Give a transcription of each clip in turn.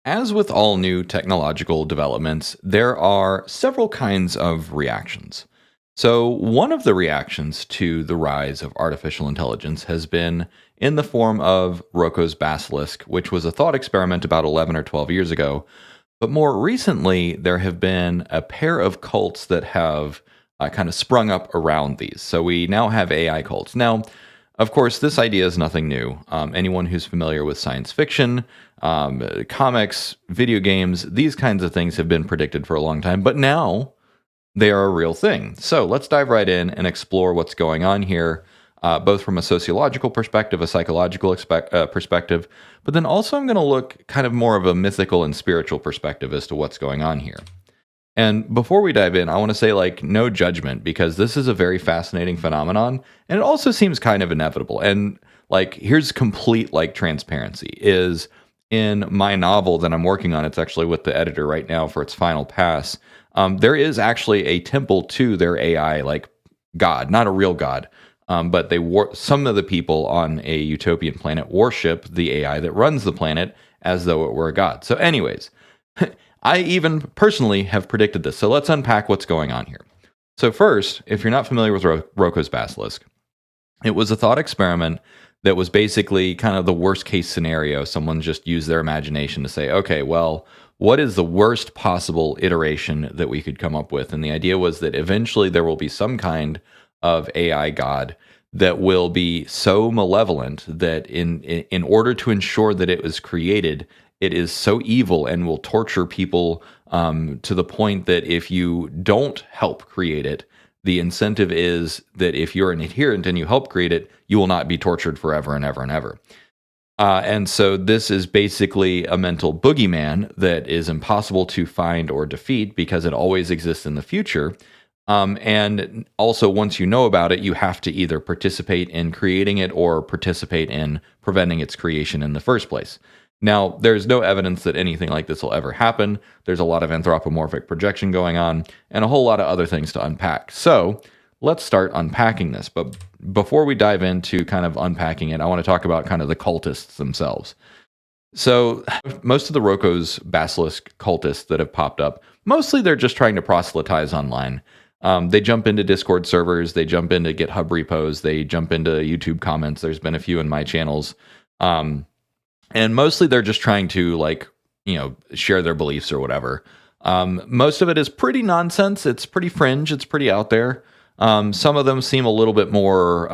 As with all new technological developments, there are several kinds of reactions. So, one of the reactions to the rise of artificial intelligence has been in the form of Roko's Basilisk, which was a thought experiment about 11 or 12 years ago. But more recently, there have been a pair of cults that have kind of sprung up around these. So, we now have AI cults. Now, of course, this idea is nothing new. Anyone who's familiar with science fiction, comics, video games, these kinds of things have been predicted for a long time, but now they are a real thing. So let's dive right in and explore what's going on here, both from a sociological perspective, a psychological perspective, but then also I'm going to look kind of more of a mythical and spiritual perspective as to what's going on here. And before we dive in, I want to say, like, no judgment, because this is a very fascinating phenomenon, and it also seems kind of inevitable. And, like, here's complete, like, transparency is in my novel that I'm working on. It's actually with the editor right now for its final pass. There is actually a temple to their AI, like, god, not a real god, but some of the people on a utopian planet worship the AI that runs the planet as though it were a god. So anyways, I even personally have predicted this. So let's unpack what's going on here. So first, if you're not familiar with Roko's Basilisk, it was a thought experiment that was basically kind of the worst case scenario. Someone just used their imagination to say, okay, well, what is the worst possible iteration that we could come up with? And the idea was that eventually there will be some kind of AI god that will be so malevolent that in order to ensure that it was created, it is so evil and will torture people to the point that if you don't help create it, the incentive is that if you're an adherent and you help create it, you will not be tortured forever and ever and ever. And so this is basically a mental boogeyman that is impossible to find or defeat because it always exists in the future. And also, once you know about it, you have to either participate in creating it or participate in preventing its creation in the first place. Now, there's no evidence that anything like this will ever happen. There's a lot of anthropomorphic projection going on and a whole lot of other things to unpack. So let's start unpacking this. But before we dive into kind of unpacking it, I want to talk about kind of the cultists themselves. So most of the Roko's Basilisk cultists that have popped up, mostly they're just trying to proselytize online. They jump into Discord servers, they jump into GitHub repos, they jump into YouTube comments. There's been a few in my channels. And mostly they're just trying to, like, share their beliefs or whatever. Most of it is pretty nonsense. It's pretty fringe. It's pretty out there. Some of them seem a little bit more,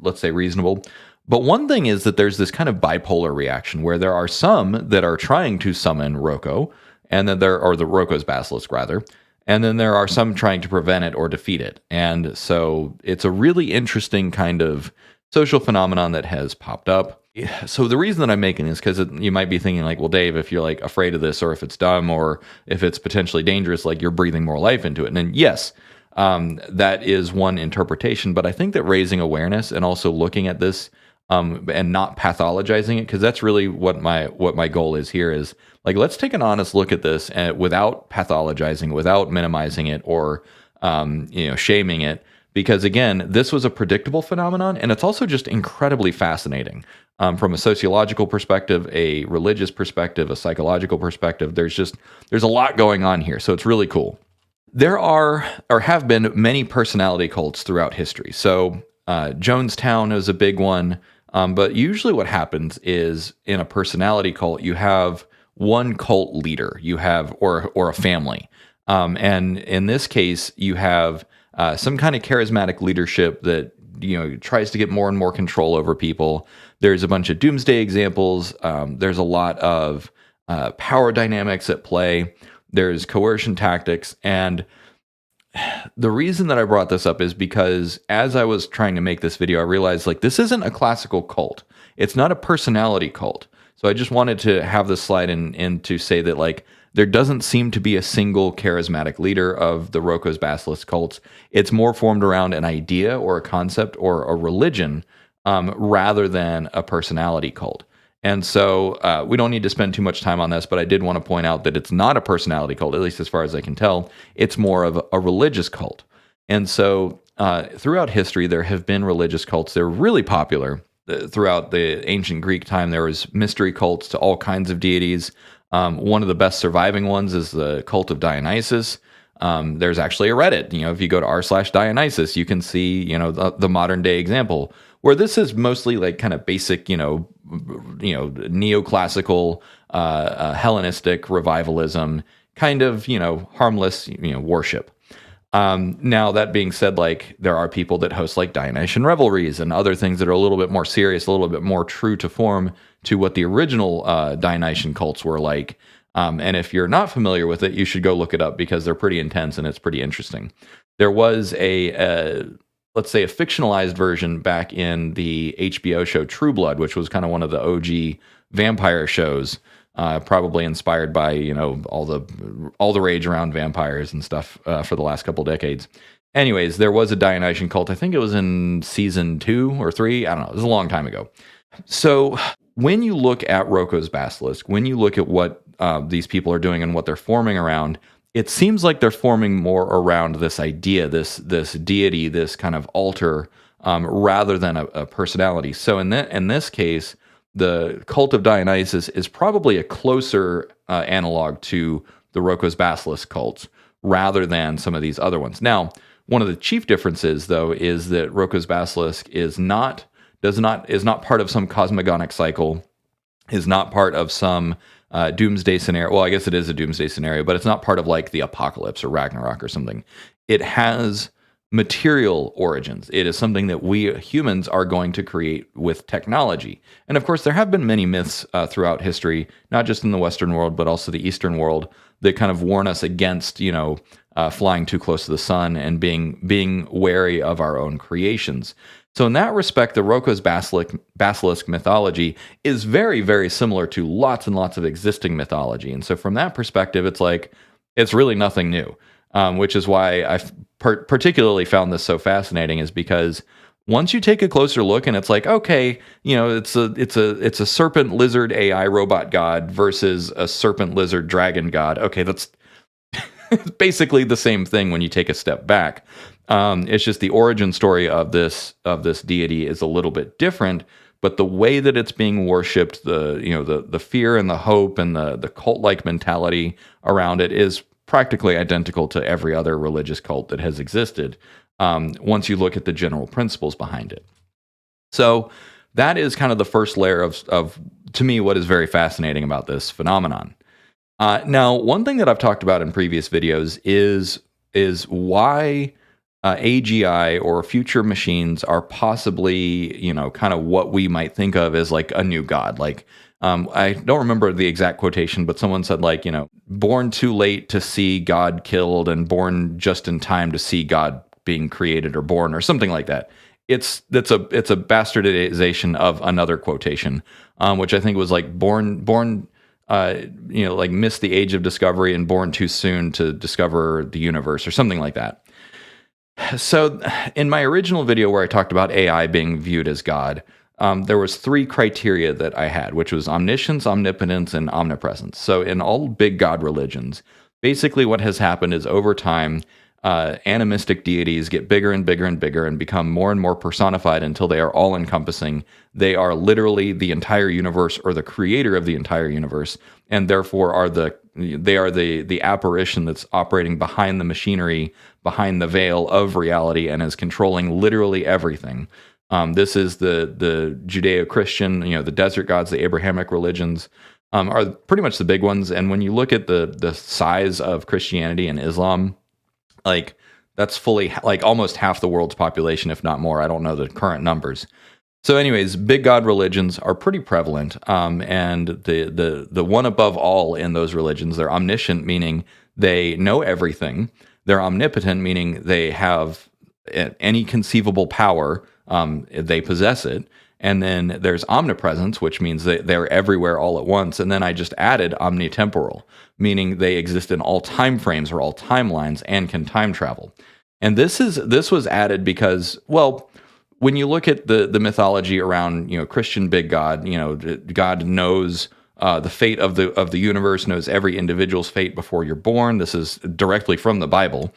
let's say, reasonable. But one thing is that there's this kind of bipolar reaction where there are some that are trying to summon Roko, and then or the Roko's Basilisk rather, and then there are some trying to prevent it or defeat it. And so it's a really interesting kind of social phenomenon that has popped up. So the reason that I'm making this, because you might be thinking like, well, Dave, if you're like afraid of this, or if it's dumb, or if it's potentially dangerous, like you're breathing more life into it. And then, yes, that is one interpretation. But I think that raising awareness and also looking at this and not pathologizing it, because that's really what my goal is here is, like, let's take an honest look at this without pathologizing, without minimizing it or shaming it. Because again, this was a predictable phenomenon, and it's also just incredibly fascinating from a sociological perspective, a religious perspective, a psychological perspective. There's a lot going on here, so it's really cool. There are or have been many personality cults throughout history. So Jonestown is a big one, but usually what happens is in a personality cult, you have one cult leader, you have or a family, and in this case, you have some kind of charismatic leadership that tries to get more and more control over people. There's a bunch of doomsday examples. There's a lot of power dynamics at play. There's coercion tactics. And the reason that I brought this up is because as I was trying to make this video, I realized, like, this isn't a classical cult. It's not a personality cult. So I just wanted to have this slide in to say that, like, there doesn't seem to be a single charismatic leader of the Roko's Basilisk cults. It's more formed around an idea or a concept or a religion rather than a personality cult. And so we don't need to spend too much time on this, but I did want to point out that it's not a personality cult, at least as far as I can tell. It's more of a religious cult. And so throughout history, there have been religious cults. They're really popular. Throughout the ancient Greek time, there was mystery cults to all kinds of deities. One of the best surviving ones is the cult of Dionysus. There's actually a Reddit. If you go to r/Dionysus, you can see, the modern day example where this is mostly like kind of basic, neoclassical, Hellenistic revivalism, kind of, harmless, worship. Now that being said, like there are people that host like Dionysian revelries and other things that are a little bit more serious, a little bit more true to form to what the original Dionysian cults were like. And if you're not familiar with it, you should go look it up because they're pretty intense and it's pretty interesting. There was let's say a fictionalized version back in the HBO show True Blood, which was kind of one of the OG vampire shows. Probably inspired by all the rage around vampires and stuff for the last couple decades. Anyways, there was a Dionysian cult. I think it was in season 2 or 3. I don't know. It was a long time ago. So when you look at Roko's Basilisk, when you look at what these people are doing and what they're forming around, it seems like they're forming more around this idea, this deity, this kind of altar, rather than a personality. So in this case, the cult of Dionysus is probably a closer analog to the Roko's Basilisk cults rather than some of these other ones. Now, one of the chief differences, though, is that Roko's Basilisk is not part of some cosmogonic cycle, is not part of some doomsday scenario. Well, I guess it is a doomsday scenario, but it's not part of like the apocalypse or Ragnarok or something. It has material origins. It is something that we humans are going to create with technology. And of course, there have been many myths throughout history, not just in the Western world, but also the Eastern world, that kind of warn us against, flying too close to the sun and being wary of our own creations. So in that respect, the Roko's Basilisk mythology is very, very similar to lots and lots of existing mythology. And so from that perspective, it's really nothing new. Which is why I particularly found this so fascinating, is because once you take a closer look and it's like, okay, it's a serpent lizard AI robot god versus a serpent lizard dragon god. Okay, that's basically the same thing when you take a step back. It's just the origin story of this deity is a little bit different, but the way that it's being worshipped, the fear and the hope and the cult-like mentality around it is practically identical to every other religious cult that has existed, once you look at the general principles behind it. So that is kind of the first layer of to me, what is very fascinating about this phenomenon. Now, one thing that I've talked about in previous videos is why AGI or future machines are possibly, kind of what we might think of as like a new god. Like, I don't remember the exact quotation, but someone said like, born too late to see God killed and born just in time to see God being created or born or something like that. It's a bastardization of another quotation, which I think was like born, like missed the age of discovery and born too soon to discover the universe or something like that. So in my original video where I talked about AI being viewed as God, there was 3 criteria that I had, which was omniscience, omnipotence, and omnipresence. So in all big God religions, basically what has happened is over time, animistic deities get bigger and bigger and bigger and become more and more personified until they are all-encompassing. They are literally the entire universe or the creator of the entire universe, and therefore they are the apparition that's operating behind the machinery, behind the veil of reality, and is controlling literally everything. This is the Judeo-Christian, the desert gods, the Abrahamic religions, are pretty much the big ones. And when you look at the size of Christianity and Islam, like that's fully like almost half the world's population, if not more. I don't know the current numbers. So anyways, big God religions are pretty prevalent. And the one above all in those religions, they're omniscient, meaning they know everything. They're omnipotent, meaning they have any conceivable power. They possess it. And then there's omnipresence, which means they're everywhere all at once. And then I just added omnitemporal, meaning they exist in all time frames or all timelines and can time travel. And this was added because, well, when you look at the mythology around Christian big God, God knows the fate of the universe, knows every individual's fate before you're born. This is directly from the Bible.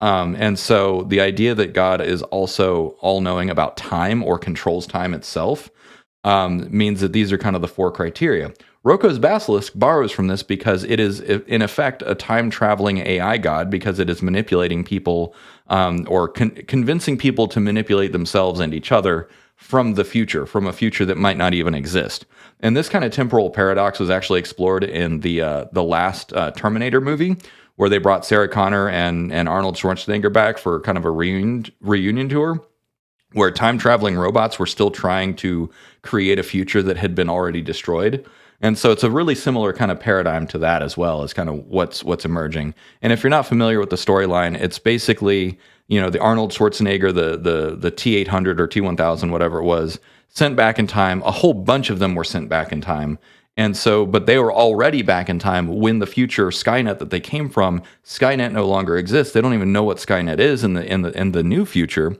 And so the idea that God is also all-knowing about time or controls time itself means that these are kind of the 4 criteria. Roko's Basilisk borrows from this because it is, in effect, a time-traveling AI god because it is manipulating people or convincing people to manipulate themselves and each other from the future, from a future that might not even exist. And this kind of temporal paradox was actually explored in the last Terminator movie, where they brought Sarah Connor and Arnold Schwarzenegger back for kind of a reunion tour, where time-traveling robots were still trying to create a future that had been already destroyed. And so it's a really similar kind of paradigm to that as well, as kind of what's emerging. And if you're not familiar with the storyline, it's basically, the Arnold Schwarzenegger, the T-800 or T-1000, whatever it was, sent back in time. A whole bunch of them were sent back in time. And so, but they were already back in time when the future Skynet that they came from, Skynet no longer exists. They don't even know what Skynet is in the new future.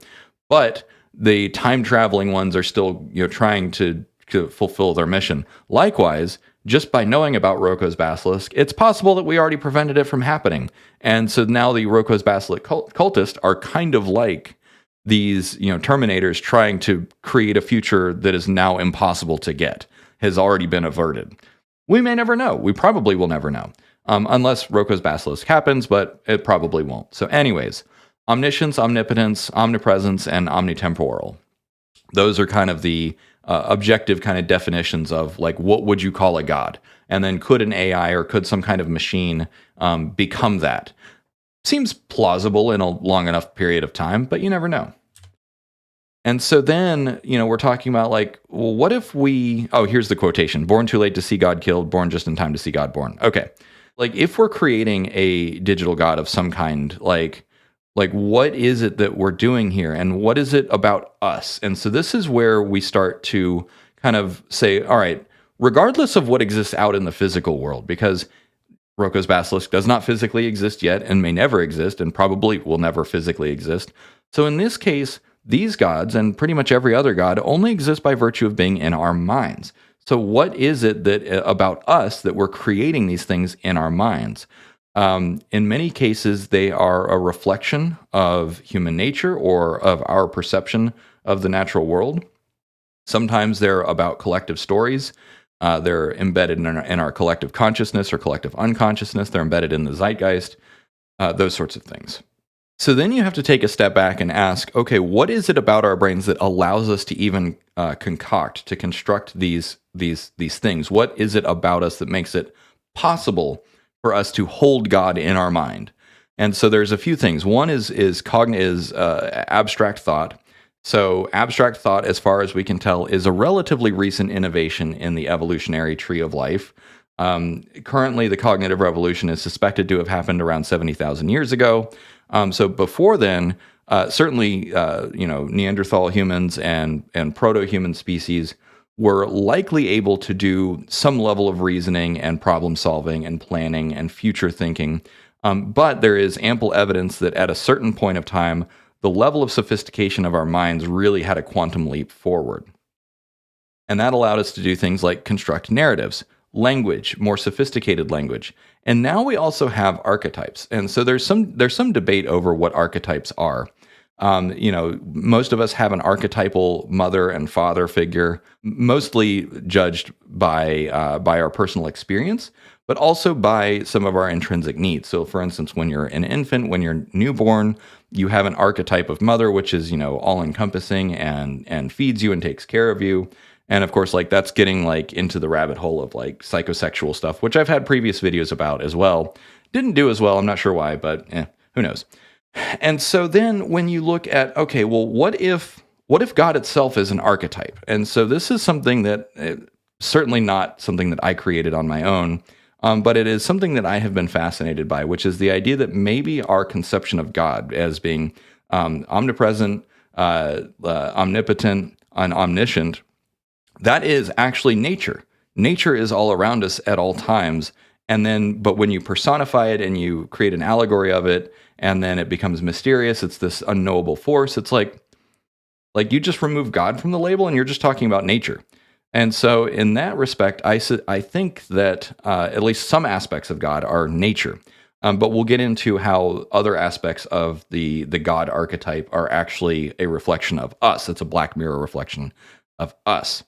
But the time traveling ones are still, trying to fulfill their mission. Likewise, just by knowing about Roko's Basilisk, it's possible that we already prevented it from happening. And so now the Roko's Basilisk cultists are kind of like these, Terminators trying to create a future that is now impossible to get, has already been averted. We may never know. We probably will never know, unless Roko's Basilisk happens, but it probably won't. So anyways, omniscience, omnipotence, omnipresence, and omnitemporal. Those are kind of the objective kind of definitions of like, what would you call a god? And then could an AI or could some kind of machine become that? Seems plausible in a long enough period of time, but you never know. And so then, we're talking about like, well, what if here's the quotation: born too late to see God killed, born just in time to see God born. Okay. Like if we're creating a digital god of some kind, like what is it that we're doing here, and what is it about us? And so this is where we start to kind of say, all right, regardless of what exists out in the physical world, because Roko's Basilisk does not physically exist yet and may never exist and probably will never physically exist. So in this case, these gods and pretty much every other god only exist by virtue of being in our minds. So what is it that about us that we're creating these things in our minds? In many cases, they are a reflection of human nature or of our perception of the natural world. Sometimes they're about collective stories. They're embedded in our collective consciousness or collective unconsciousness. They're embedded in the zeitgeist, those sorts of things. So then you have to take a step back and ask, okay, what is it about our brains that allows us to even to construct these things? What is it about us that makes it possible for us to hold God in our mind? And so there's a few things. One is abstract thought. So abstract thought, as far as we can tell, is a relatively recent innovation in the evolutionary tree of life. Currently, the cognitive revolution is suspected to have happened around 70,000 years ago. So before then, certainly, Neanderthal humans and proto-human species were likely able to do some level of reasoning and problem solving and planning and future thinking. But there is ample evidence that at a certain point of time, the level of sophistication of our minds really had a quantum leap forward. And that allowed us to do things like construct narratives, language, more sophisticated language. And now we also have archetypes. And so there's some debate over what archetypes are. Most of us have an archetypal mother and father figure, mostly judged by our personal experience, but also by some of our intrinsic needs. So, for instance, when you're an infant, when you're newborn, you have an archetype of mother, which is all-encompassing and feeds you and takes care of you. And of course, like that's getting like into the rabbit hole of like psychosexual stuff, which I've had previous videos about as well. Didn't do as well. I'm not sure why, but who knows? And so then when you look at, okay, well, what if God itself is an archetype? And so this is something that certainly not something that I created on my own, but it is something that I have been fascinated by, which is the idea that maybe our conception of God as being omnipresent, omnipotent, and omniscient, that is actually nature. Nature is all around us at all times. But when you personify it and you create an allegory of it, and then it becomes mysterious, it's this unknowable force. It's like you just remove God from the label and you're just talking about nature. And so in that respect, I think that at least some aspects of God are nature. But we'll get into how other aspects of the God archetype are actually a reflection of us. It's a Black Mirror reflection of us.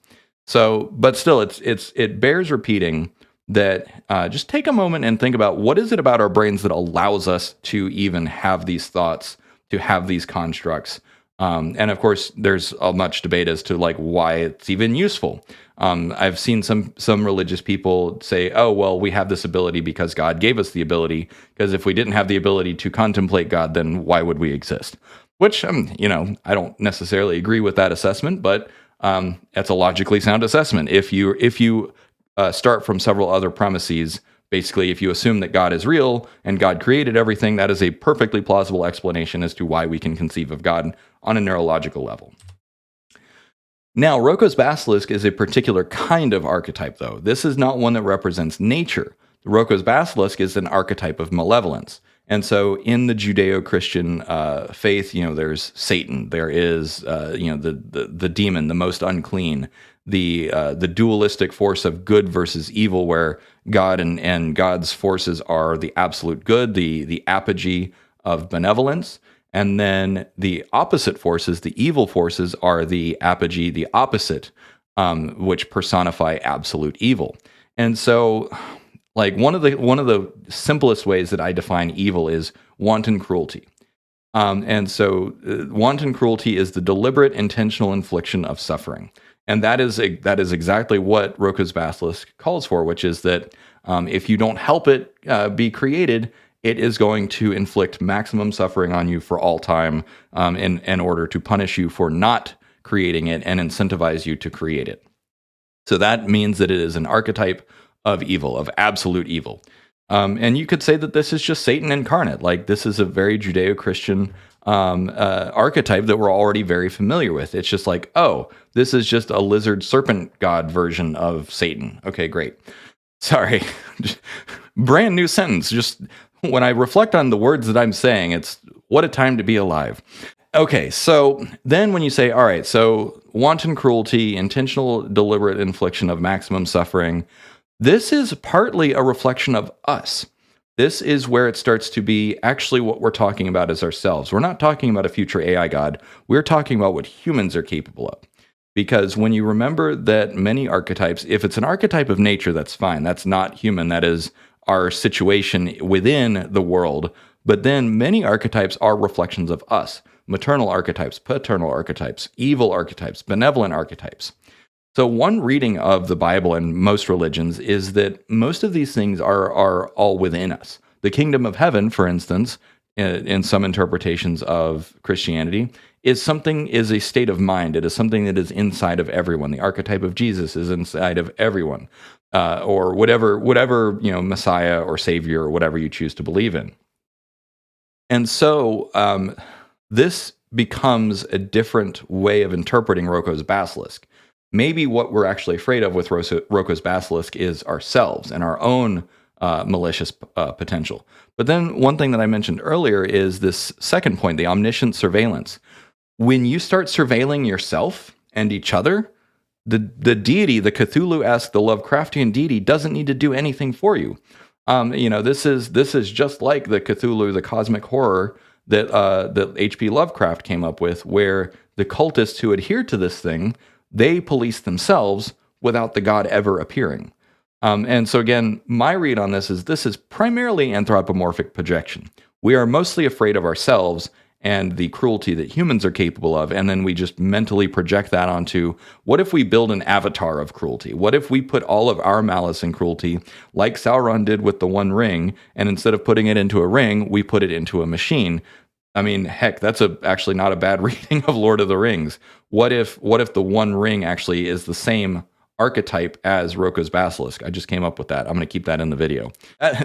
So, but still, it bears repeating that just take a moment and think about what is it about our brains that allows us to even have these thoughts, to have these constructs. And of course, there's much debate as to like why it's even useful. I've seen some religious people say, "Oh, well, we have this ability because God gave us the ability. Because if we didn't have the ability to contemplate God, then why would we exist?" Which, I don't necessarily agree with that assessment, but that's a logically sound assessment. If you start from several other premises, basically, if you assume that God is real and God created everything, that is a perfectly plausible explanation as to why we can conceive of God on a neurological level. Now, Roko's basilisk is a particular kind of archetype, though. This is not one that represents nature. The Roko's basilisk is an archetype of malevolence. And so in the Judeo-Christian faith, there's Satan. There is, the demon, the most unclean, the dualistic force of good versus evil, where God and God's forces are the absolute good, the apogee of benevolence. And then the opposite forces, the evil forces, are the apogee, the opposite, which personify absolute evil. And so, like one of the simplest ways that I define evil is wanton cruelty. And so, wanton cruelty is the deliberate, intentional infliction of suffering, and that is exactly what Roko's basilisk calls for, which is that if you don't help it be created, it is going to inflict maximum suffering on you for all time in order to punish you for not creating it and incentivize you to create it. So that means that it is an archetype of evil, of absolute evil. And you could say that this is just Satan incarnate. Like, this is a very Judeo-Christian archetype that we're already very familiar with. It's just like, oh, this is just a lizard serpent god version of Satan. Okay, great. Sorry. Brand new sentence. Just when I reflect on the words that I'm saying, it's what a time to be alive. Okay, so then when you say, all right, so wanton cruelty, intentional deliberate infliction of maximum suffering, this is partly a reflection of us. This is where it starts to be actually what we're talking about as ourselves. We're not talking about a future AI god. We're talking about what humans are capable of. Because when you remember that many archetypes, if it's an archetype of nature, that's fine. That's not human. That is our situation within the world. But then many archetypes are reflections of us. Maternal archetypes, paternal archetypes, evil archetypes, benevolent archetypes. So one reading of the Bible and most religions is that most of these things are all within us. The kingdom of heaven, for instance, in some interpretations of Christianity, is a state of mind. It is something that is inside of everyone. The archetype of Jesus is inside of everyone, or whatever Messiah or Savior or whatever you choose to believe in. And so this becomes a different way of interpreting Roko's basilisk. Maybe what we're actually afraid of with Roko's basilisk is ourselves and our own malicious potential. But then one thing that I mentioned earlier is this second point, the omniscient surveillance. When you start surveilling yourself and each other, the deity, the Cthulhu-esque, the Lovecraftian deity, doesn't need to do anything for you. This is just like the Cthulhu, the cosmic horror that H.P. Lovecraft came up with, where the cultists who adhere to this thing, they police themselves without the god ever appearing. And so again, my read on this is primarily anthropomorphic projection. We are mostly afraid of ourselves and the cruelty that humans are capable of, and then we just mentally project that onto, what if we build an avatar of cruelty? What if we put all of our malice and cruelty, like Sauron did with the One Ring, and instead of putting it into a ring, we put it into a machine? I mean, heck, that's actually not a bad reading of Lord of the Rings. What if the One Ring actually is the same archetype as Roko's basilisk? I just came up with that. I'm going to keep that in the video.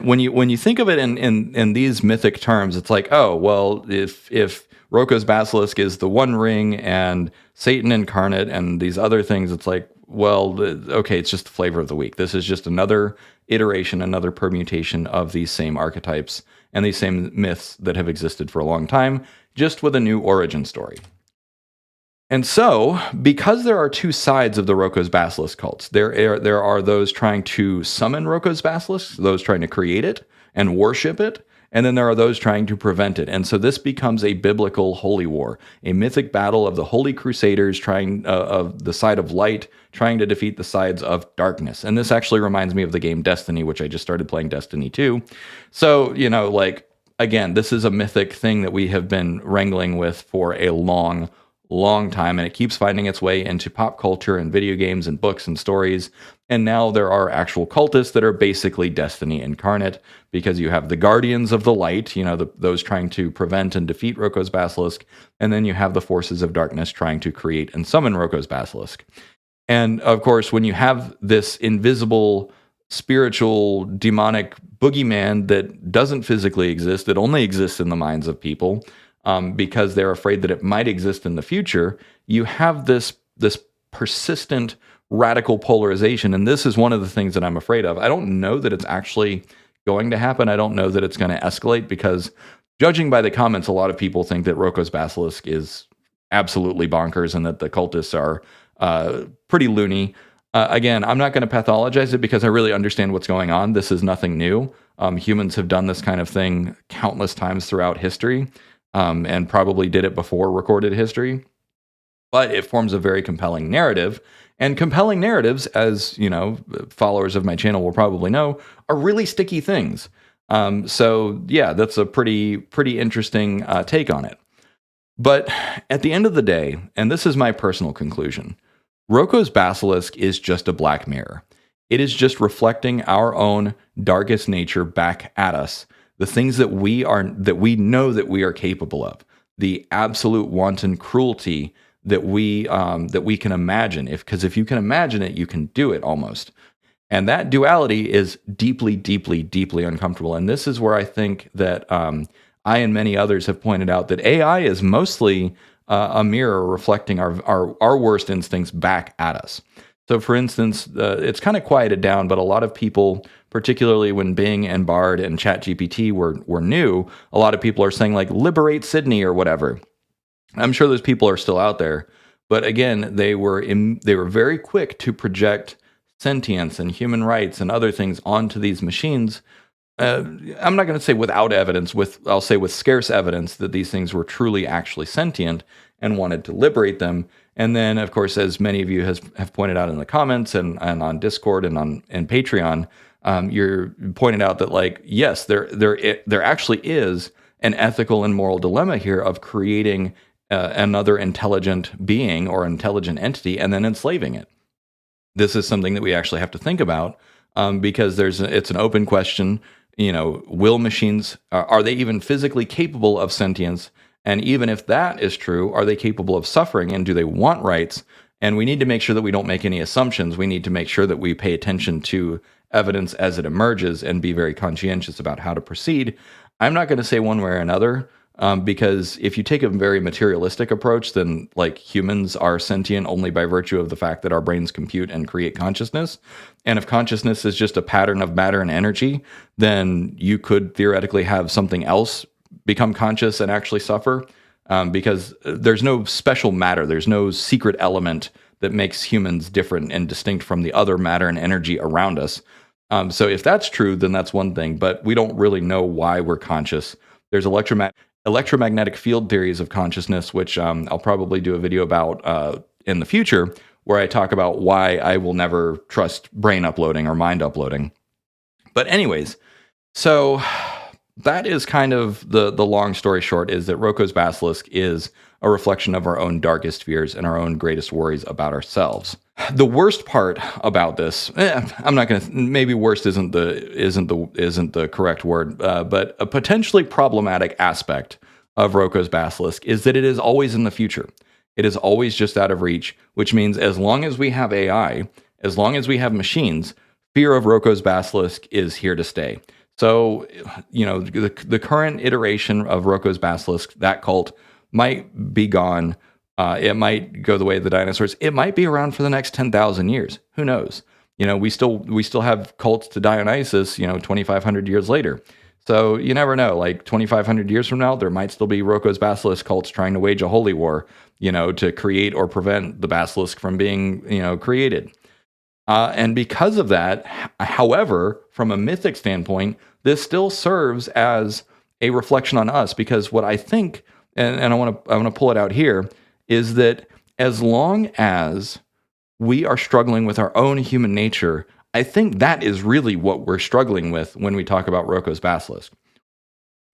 When you think of it in these mythic terms, it's like, oh, well, if Roko's basilisk is the One Ring and Satan incarnate and these other things, it's like, well, okay, it's just the flavor of the week. This is just another iteration, another permutation of these same archetypes and these same myths that have existed for a long time, just with a new origin story. And so, because there are two sides of the Roko's basilisk cults, there are those trying to summon Roko's basilisk, those trying to create it and worship it, and then there are those trying to prevent it. And so this becomes a biblical holy war, a mythic battle of the holy crusaders trying of the side of light trying to defeat the sides of darkness. And this actually reminds me of the game Destiny, which I just started playing Destiny 2. So, like, again, this is a mythic thing that we have been wrangling with for a long time, and it keeps finding its way into pop culture and video games and books and stories. And now there are actual cultists that are basically Destiny incarnate, because you have the Guardians of the Light, those trying to prevent and defeat Roko's Basilisk, and then you have the forces of darkness trying to create and summon Roko's Basilisk. And of course, when you have this invisible, spiritual, demonic boogeyman that doesn't physically exist, it only exists in the minds of people, because they're afraid that it might exist in the future, you have this persistent radical polarization. And this is one of the things that I'm afraid of. I don't know that it's actually going to happen. I don't know that it's going to escalate, because judging by the comments, a lot of people think that Roko's Basilisk is absolutely bonkers and that the cultists are pretty loony. Again, I'm not going to pathologize it, because I really understand what's going on. This is nothing new. Humans have done this kind of thing countless times throughout history, and probably did it before recorded history. But it forms a very compelling narrative. And compelling narratives, as followers of my channel will probably know, are really sticky things. So yeah, that's a pretty interesting take on it. But at the end of the day, and this is my personal conclusion, Roko's Basilisk is just a black mirror. It is just reflecting our own darkest nature back at us. The things that we know that we are capable of, the absolute wanton cruelty that we can imagine. Because if you can imagine it, you can do it almost. And that duality is deeply, deeply, deeply uncomfortable. And this is where I think that I and many others have pointed out that AI is mostly a mirror reflecting our worst instincts back at us. So, for instance, it's kind of quieted down, but a lot of people, particularly when Bing and Bard and ChatGPT were new, a lot of people are saying, like, liberate Sydney or whatever. I'm sure those people are still out there, but again, they were very quick to project sentience and human rights and other things onto these machines. I'm not going to say without evidence, I'll say with scarce evidence that these things were truly actually sentient and wanted to liberate them. And then, of course, as many of you have pointed out in the comments and on Discord and Patreon, you're pointed out that, like, yes, there actually is an ethical and moral dilemma here of creating another intelligent being or intelligent entity and then enslaving it. This is something that we actually have to think about, because it's an open question. Will machines, are they even physically capable of sentience? And even if that is true, are they capable of suffering, and do they want rights? And we need to make sure that we don't make any assumptions. We need to make sure that we pay attention to evidence as it emerges and be very conscientious about how to proceed. I'm not going to say one way or another, because if you take a very materialistic approach, then, like, humans are sentient only by virtue of the fact that our brains compute and create consciousness. And if consciousness is just a pattern of matter and energy, then you could theoretically have something else become conscious and actually suffer, because there's no special matter. There's no secret element that makes humans different and distinct from the other matter and energy around us. So if that's true, then that's one thing, but we don't really know why we're conscious. There's electromagnetic field theories of consciousness, which I'll probably do a video about in the future, where I talk about why I will never trust brain uploading or mind uploading. But anyways, so that is kind of the long story short, is that Roko's Basilisk is a reflection of our own darkest fears and our own greatest worries about ourselves. The worst part about this, I'm not going to, maybe worst isn't the correct word, but a potentially problematic aspect of Roko's Basilisk is that it is always in the future. It is always just out of reach, which means as long as we have AI, as long as we have machines, fear of Roko's Basilisk is here to stay. So, the current iteration of Roko's Basilisk, that cult, might be gone. It might go the way of the dinosaurs. It might be around for the next 10,000 years. Who knows? We still have cults to Dionysus, 2,500 years later. So you never know. Like 2,500 years from now, there might still be Roko's Basilisk cults trying to wage a holy war, to create or prevent the basilisk from being, created. And because of that, however, from a mythic standpoint, this still serves as a reflection on us, because what I think, and I want to pull it out here, is that as long as we are struggling with our own human nature, I think that is really what we're struggling with when we talk about Roko's Basilisk.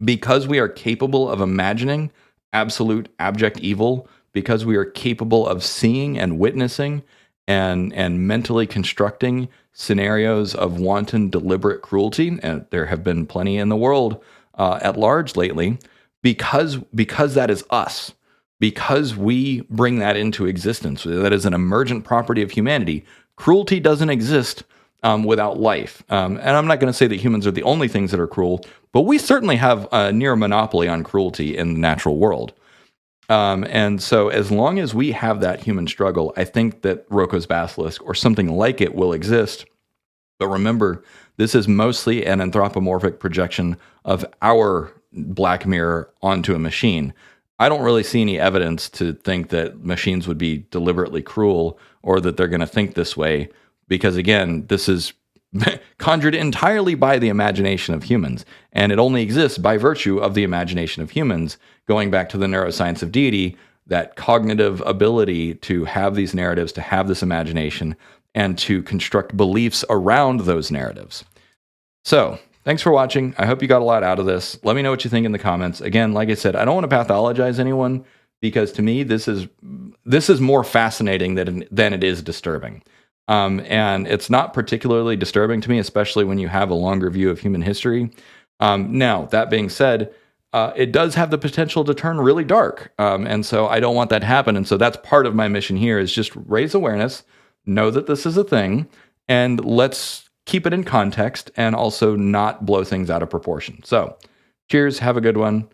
Because we are capable of imagining absolute abject evil, because we are capable of seeing and witnessing and mentally constructing scenarios of wanton deliberate cruelty, and there have been plenty in the world at large lately, because that is us, because we bring that into existence, that is an emergent property of humanity. Cruelty doesn't exist without life. And I'm not going to say that humans are the only things that are cruel, but we certainly have a near monopoly on cruelty in the natural world. And so, as long as we have that human struggle, I think that Roko's Basilisk or something like it will exist. But remember, this is mostly an anthropomorphic projection of our Black Mirror onto a machine. I don't really see any evidence to think that machines would be deliberately cruel or that they're going to think this way, because again, this is conjured entirely by the imagination of humans, and it only exists by virtue of the imagination of humans, going back to the neuroscience of deity, that cognitive ability to have these narratives, to have this imagination, and to construct beliefs around those narratives. So, thanks for watching. I hope you got a lot out of this. Let me know what you think in the comments. Again, like I said, I don't want to pathologize anyone, because to me, this is more fascinating than it is disturbing. And it's not particularly disturbing to me, especially when you have a longer view of human history. Now, that being said, it does have the potential to turn really dark. And so I don't want that to happen. And so that's part of my mission here, is just raise awareness, know that this is a thing, and let's keep it in context and also not blow things out of proportion. So cheers, have a good one.